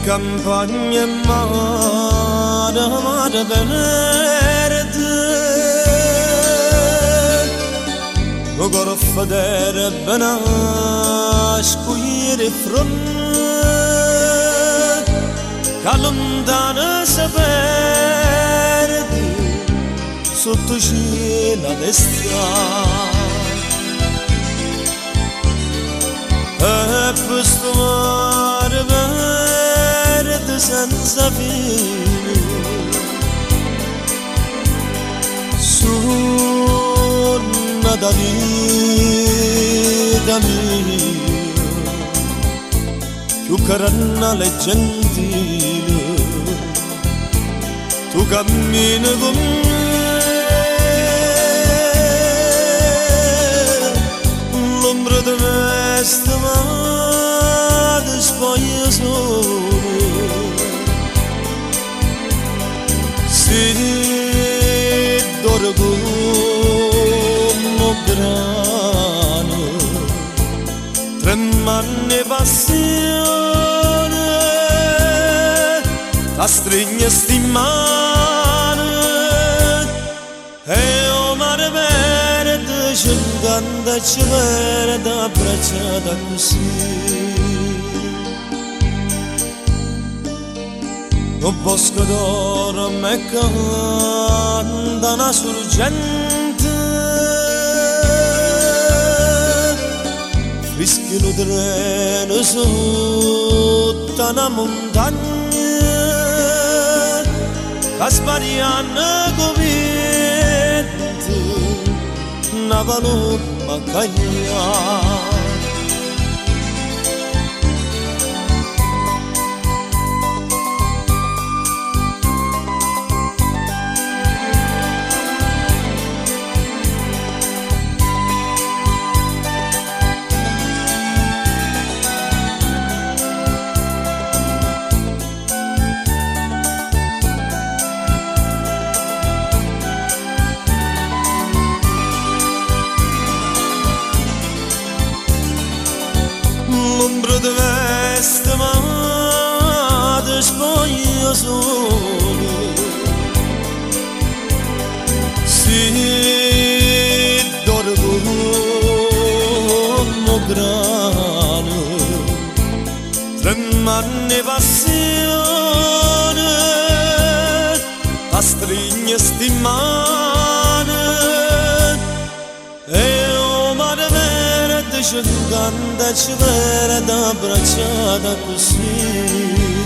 campagne mare, mare verde, o gorfa d'erba nasco ieri fronte, che lontana si perde sotto cielo d'estate. E questo mare verde senza fine, suona da vita mia, più carnale e gentile, tu cammini con me, l'ombra di questa mare spoglia sole, si d'oro come grano, tremando passione, la stringe sti mani, e o mare verde ci incanta e ci verde abbracciata così. Un bosco d'oro me canta una sorgente, fischia un treno sotto una montagna, che spariano con vento, una paloma cagna. L'ombra di questa mare spoglia sole, si d'oro come grano, tremando passione, la stringe sti mani, e o mare verde ci canta e ci vede abbracciata così.